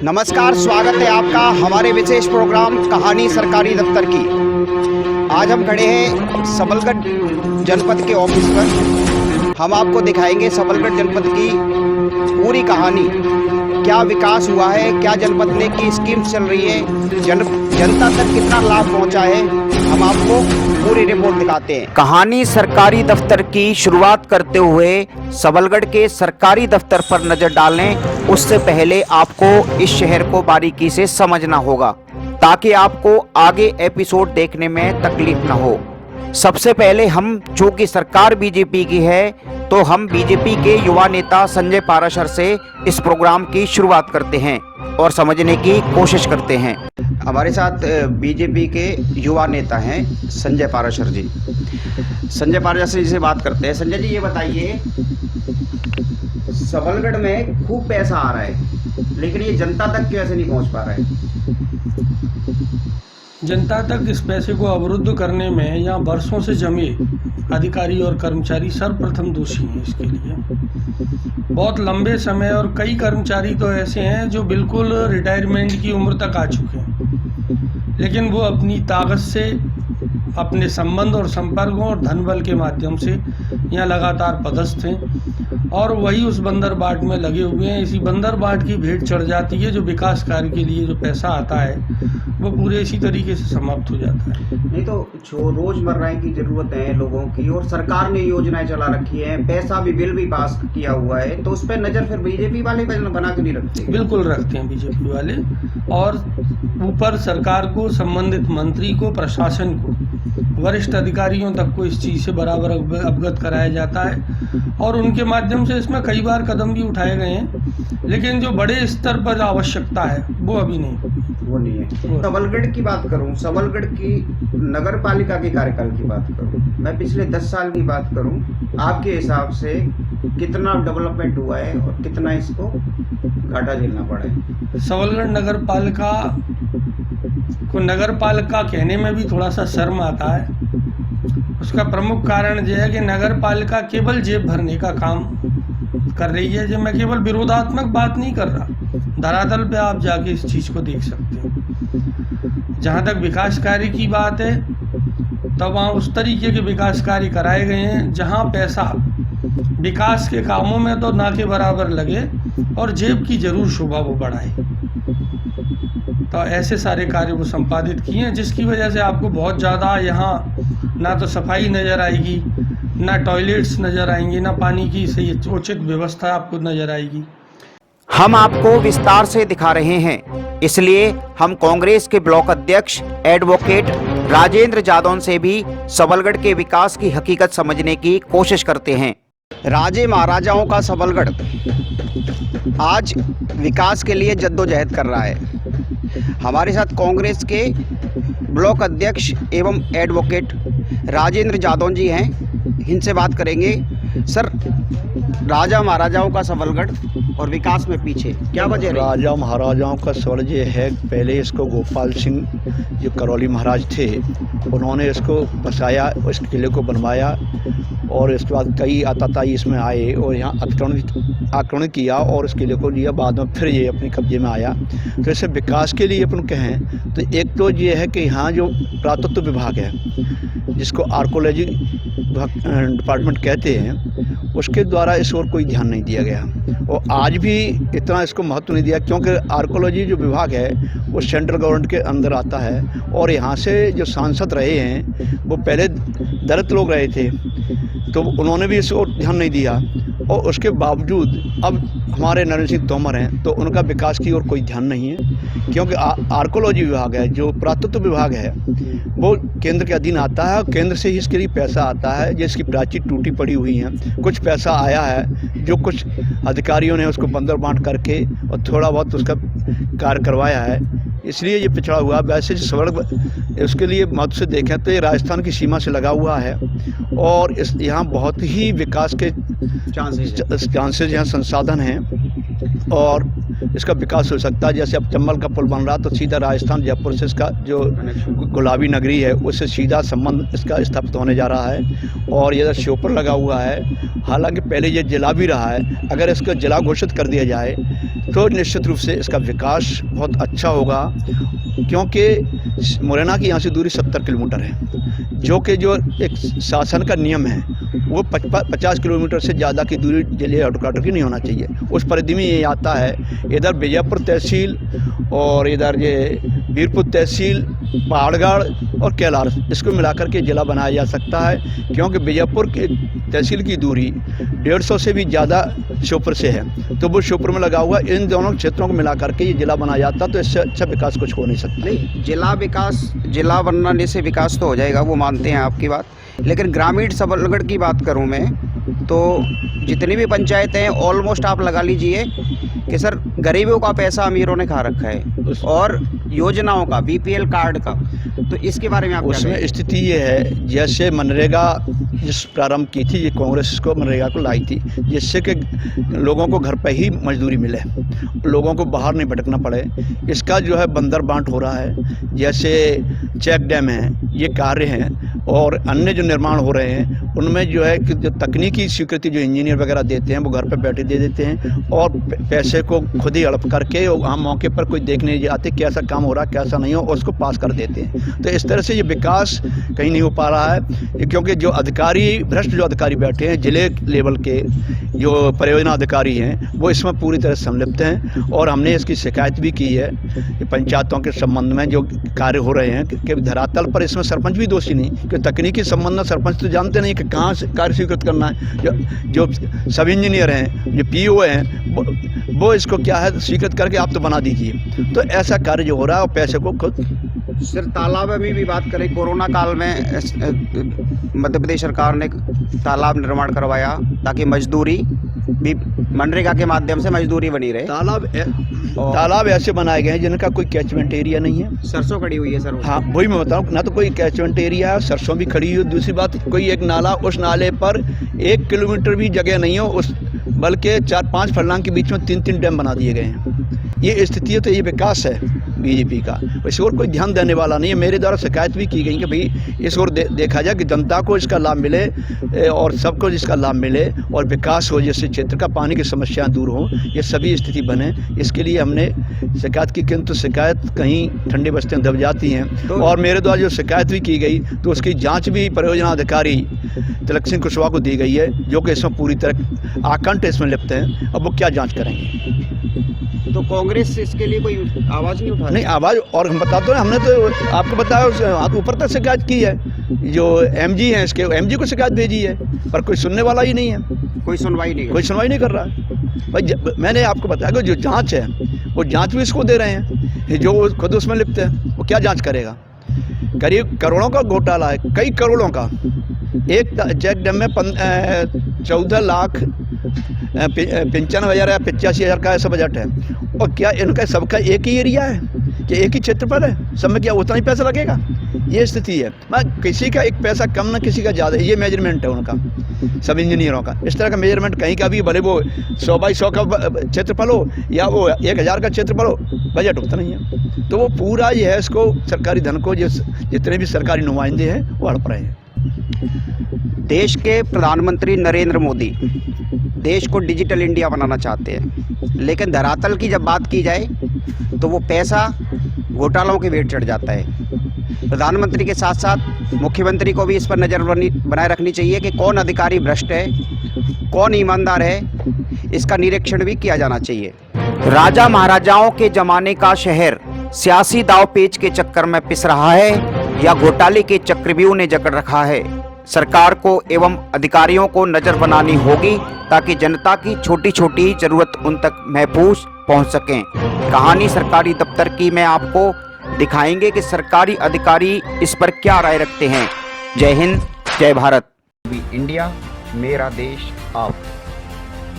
नमस्कार, स्वागत है आपका हमारे विशेष प्रोग्राम कहानी सरकारी दफ्तर की। आज हम खड़े हैं सबलगढ़ जनपद के ऑफिस पर। हम आपको दिखाएंगे सबलगढ़ जनपद की पूरी कहानी, क्या विकास हुआ है, क्या जनपद में की स्कीम्स चल रही है, जनता तक कितना लाभ पहुंचा है, हम आपको पूरी रिपोर्ट दिखाते हैं। कहानी सरकारी दफ्तर की शुरुआत करते हुए सबलगढ़ के सरकारी दफ्तर पर नजर डालें, उससे पहले आपको इस शहर को बारीकी से समझना होगा ताकि आपको आगे एपिसोड देखने में तकलीफ ना हो। सबसे पहले हम, चूंकि सरकार बीजेपी की है, तो हम बीजेपी के युवा नेता संजय पाराशर से इस प्रोग्राम की शुरुआत करते हैं और समझने की कोशिश करते हैं। हमारे साथ बीजेपी के युवा नेता हैं संजय पाराशर जी। संजय पाराशर जी से बात करते हैं। संजय जी, ये बताइए, सबलगढ़ में खूब पैसा आ रहा है, लेकिन ये जनता तक कैसे नहीं पहुंच पा रहा है? जनता तक इस पैसे को अवरुद्ध करने में यहाँ वर्षों से जमे अधिकारी और कर्मचारी सर्वप्रथम दोषी हैं। इसके लिए बहुत लंबे समय और कई कर्मचारी तो ऐसे हैं जो बिल्कुल रिटायरमेंट की उम्र तक आ चुके हैं, लेकिन वो अपनी ताकत से, अपने संबंध और संपर्कों और धन बल के माध्यम से यहाँ लगातार पदस्थ हैं और वही उस बंदर बाट में लगे हुए हैं। इसी बंदर बाट की भेंट चढ़ जाती है। जो विकास कार्य के लिए जो पैसा आता है वो पूरे इसी तरीके से समाप्त हो जाता है। नहीं तो रोजमर्रा की जरूरत है लोगों की, और सरकार ने योजनाएं चला रखी है, पैसा भी, बिल भी पास किया हुआ है, तो उस पर नजर फिर बीजेपी वाले बना के नहीं रखते? बिल्कुल रखते हैं बीजेपी वाले, और ऊपर सरकार को, संबंधित मंत्री को, प्रशासन को, वरिष्ठ अधिकारियों तक को इस चीज़ से बराबर अवगत कराया जाता है और उनके माध्यम से इसमें कई बार कदम भी उठाए गए हैं, लेकिन जो बड़े स्तर पर आवश्यकता है वो अभी नहीं है। सबलगढ़ की बात करूं, सबलगढ़ की नगर पालिका के कार्यकाल की बात करूं, मैं पिछले 10 साल की बात करूं, आपके हिसाब से कितना डेवलपमेंट हुआ है और कितना इसको घाटा झेलना पड़ा है? सबलगढ़ नगर पालिका को नगर पालिका कहने में भी थोड़ा सा शर्म आता है। उसका प्रमुख कारण यह है कि नगर पालिका केवल जेब भरने का काम कर रही है। जो मैं केवल विरोधात्मक बात नहीं कर रहा, धरातल पे आप जाके इस चीज़ को देख सकते हैं। जहाँ तक विकास कार्य की बात है, तब वहाँ उस तरीके के विकास कार्य कराए गए हैं जहाँ पैसा विकास के कामों में तो ना के बराबर लगे और जेब की जरूर शोभा वो बढ़ाए। तो ऐसे सारे कार्य वो संपादित किए हैं, जिसकी वजह से आपको बहुत ज़्यादा यहाँ ना तो सफाई नज़र आएगी, ना टॉयलेट्स नज़र आएंगे, ना पानी की सही उचित व्यवस्था आपको नज़र आएगी। हम आपको विस्तार से दिखा रहे हैं, इसलिए हम कांग्रेस के ब्लॉक अध्यक्ष एडवोकेट राजेंद्र जादौन से भी सबलगढ़ के विकास की हकीकत समझने की कोशिश करते हैं। राजे महाराजाओं का सबलगढ़ आज विकास के लिए जद्दोजहद कर रहा है। हमारे साथ कांग्रेस के ब्लॉक अध्यक्ष एवं एडवोकेट राजेंद्र जादौन जी हैं, इनसे बात करेंगे। सर, राजा महाराजाओं का सबलगढ़ और विकास में पीछे क्या वजह रही? राजा महाराजाओं का सबलगढ़ ये है, पहले इसको गोपाल सिंह जो करौली महाराज थे, उन्होंने इसको बसाया, इस किले को बनवाया और इसके बाद कई आताताई इसमें आए और यहाँ आक्रमण किया और इस किले को लिया। बाद में फिर ये अपने कब्जे में आया। तो इसे विकास के लिए अपन कहें तो एक तो ये है कि यहाँ जो पुरातत्व विभाग है, जिसको आर्कोलॉजी डिपार्टमेंट कहते हैं, उसके द्वारा इस ओर कोई ध्यान नहीं दिया गया और आज भी इतना इसको महत्व नहीं दिया, क्योंकि आर्कोलॉजी जो विभाग है वो सेंट्रल गवर्नमेंट के अंदर आता है और यहाँ से जो सांसद रहे हैं वो पहले दलित लोग रहे थे, तो उन्होंने भी इस ओर ध्यान नहीं दिया और उसके बावजूद अब हमारे नरेंद्र सिंह तोमर हैं तो उनका विकास की ओर कोई ध्यान नहीं है, क्योंकि आर्कोलॉजी विभाग है, जो पुरातत्व विभाग है, वो केंद्र के अधीन आता है और केंद्र से ही इसके लिए पैसा आता है। जिसकी प्राचीर टूटी पड़ी हुई हैं, कुछ पैसा आया है जो कुछ अधिकारियों ने उसको बंदर बांट करके और थोड़ा बहुत उसका कार्य करवाया है। इसलिए ये पिछड़ा हुआ। वैसे सड़क उसके लिए महत्व से देखें तो ये राजस्थान की सीमा से लगा हुआ है और इस यहाँ बहुत ही विकास के चांसेज यहाँ संसाधन हैं और इसका विकास हो सकता है। जैसे अब चंबल का पुल बन रहा तो सीधा राजस्थान जयपुर से इसका जो गुलाबी नगरी है उससे सीधा संबंध इसका स्थापित होने जा रहा है। और ये श्योपुर लगा हुआ है, हालांकि पहले ये जिला भी रहा है। अगर इसको जिला घोषित कर दिया जाए तो निश्चित रूप से इसका विकास बहुत अच्छा होगा, क्योंकि मुरैना की यहाँ से दूरी 70 किलोमीटर है, जो कि जो एक शासन का नियम है वो 50 किलोमीटर से ज़्यादा की दूरी जिले हेडक्वार्टर की नहीं होना चाहिए। उस परिधि में ये आता है। इधर विजयपुर तहसील और इधर ये वीरपुर तहसील, पहाड़गढ़ और कैलार, इसको मिलाकर के ज़िला बनाया जा सकता है, क्योंकि विजयपुर की तहसील की दूरी 150 से भी ज़्यादा श्योपुर से है। तो वो श्योपुर में लगा हुआ, इन दोनों क्षेत्रों को मिलाकर के ये ज़िला बनाया जाता, तो इससे अच्छा विकास कुछ हो नहीं सकता। नहीं, जिला बनाने से विकास तो हो जाएगा, वो मानते हैं आपकी बात, लेकिन ग्रामीण सबलगढ़ की बात करूं मैं तो जितनी भी पंचायतें हैं ऑलमोस्ट आप लगा लीजिए कि सर गरीबों का पैसा अमीरों ने खा रखा है और योजनाओं का, बीपीएल कार्ड का। तो इसके बारे में आप उसमें स्थिति ये है, जैसे मनरेगा जिस प्रारंभ की थी, ये कांग्रेस को मनरेगा को लाई थी, जिससे कि लोगों को घर पर ही मजदूरी मिले, लोगों को बाहर नहीं भटकना पड़े। इसका जो है बंदर बांट हो रहा है, जैसे चेक डैम है, ये कार्य हैं और अन्य जो निर्माण हो रहे हैं उनमें जो है कि जो तकनीकी स्वीकृति जो इंजीनियर वगैरह देते हैं वो घर पर बैठे दे देते हैं और पैसे को खुद ही हड़प करके आम मौके पर कोई देखने नहीं जाते कैसा काम हो रहा है कैसा नहीं हो, और उसको पास कर देते हैं। तो इस तरह से ये विकास कहीं नहीं हो पा रहा है, क्योंकि जो अधिकारी, भ्रष्ट जो अधिकारी बैठे हैं जिले लेवल के, जो परियोजना अधिकारी हैं, वो इसमें पूरी तरह संलिप्त हैं। और हमने इसकी शिकायत भी की है कि पंचायतों के संबंध में जो कार्य हो रहे हैं कि धरातल पर इसमें सरपंच भी दोषी नहीं, क्योंकि तकनीकी संबंध में सरपंच तो जानते नहीं कि कहाँ से कार्य स्वीकृत करना है। जो सब इंजीनियर हैं, जो पीओ हैं, वो इसको क्या है स्वीकृत करके आप तो बना दीजिए। तो ऐसा कार्य जो हो रहा है और पैसे को खुद। सर तालाब में भी बात करें, कोरोना काल में मध्य प्रदेश सरकार ने तालाब निर्माण करवाया ताकि मजदूरी भी मनरेगा के माध्यम से मजदूरी बनी रहे। तालाब ऐसे बनाए गए हैं जिनका कोई कैचमेंट एरिया नहीं है। सरसों खड़ी हुई है सर। हाँ, वही मैं बताऊँ, ना तो कोई कैचमेंट एरिया है, सरसों भी खड़ी हुई। दूसरी बात, कोई एक नाला, उस नाले पर 1 किलोमीटर भी जगह नहीं हो, उस बल्कि 4-5 फरलांग के बीच में 3-3 डैम बना दिए गए हैं। ये स्थिति है, तो ये विकास है बीजेपी का। इस ओर कोई ध्यान देने वाला नहीं है। मेरे द्वारा शिकायत भी की गई कि भाई इस ओर देखा जाए कि जनता को इसका लाभ मिले और सबको इसका लाभ मिले और विकास हो, जैसे क्षेत्र का पानी की समस्याएं दूर हो, ये सभी स्थिति बने। इसके लिए हमने शिकायत की, किंतु शिकायत कहीं ठंडे बस्ते दब जाती हैं। तो और मेरे द्वारा जो शिकायत भी की गई तो उसकी जाँच भी परियोजना अधिकारी तिलक सिंह कुशवाहा को दी गई है, जो कि इसमें पूरी तरह आकंठ इसमें लिप्त हैं। अब वो क्या जाँच करेंगे। तो कांग्रेस इसके लिए कोई आवाज़ नहीं उठा? नहीं, आवाज़, और हम बताते हैं, हमने तो आपको बताया ऊपर तक शिकायत की है। जो एमजी हैं इसके, एमजी को शिकायत भेजी है, पर कोई सुनने वाला ही नहीं है। कोई सुनवाई नहीं कर रहा है। भाई मैंने आपको बताया कि जो जांच है वो जांच भी इसको दे रहे हैं, जो खुद उसमें लिप्त है, वो क्या जांच करेगा। करीब करोड़ों का घोटाला है, कई करोड़ों का। एक चेक डैम में 14 लाख 95,000 या 85,000 का ऐसा बजट है। और क्या इनका सबका एक ही एरिया है कि एक ही क्षेत्रफल है, सब में क्या उतना ही पैसा लगेगा। ये स्थिति है। मैं किसी का एक पैसा कम ना किसी का ज़्यादा, ये मेजरमेंट है उनका, सब इंजीनियरों का। इस तरह का मेजरमेंट कहीं का भी, भले वो 100 बाई 100 का क्षेत्रफल हो या वो 1000 का क्षेत्रफल हो, बजट उतना नहीं है। तो वो पूरा ये है, इसको सरकारी धन को जितने भी सरकारी नुमाइंदे हैं वो हड़प रहे हैं। देश के प्रधानमंत्री नरेंद्र मोदी देश को डिजिटल इंडिया बनाना चाहते हैं, लेकिन धरातल की जब बात की जाए तो वो पैसा घोटालों के वेट चढ़ जाता है। प्रधानमंत्री के साथ साथ मुख्यमंत्री को भी इस पर नज़र बनाए रखनी चाहिए कि कौन अधिकारी भ्रष्ट है, कौन ईमानदार है, इसका निरीक्षण भी किया जाना चाहिए। राजा महाराजाओं के जमाने का शहर सियासी दांवपेच के चक्कर में पिस रहा है या घोटाले के चक्रव्यूह ने जकड़ रखा है। सरकार को एवं अधिकारियों को नजर बनानी होगी ताकि जनता की छोटी छोटी जरूरत उन तक महफूज पहुंच सकें। कहानी सरकारी दफ्तर की में आपको दिखाएंगे कि सरकारी अधिकारी इस पर क्या राय रखते हैं। जय हिंद, जय भारत। इंडिया, मेरा देश, आप।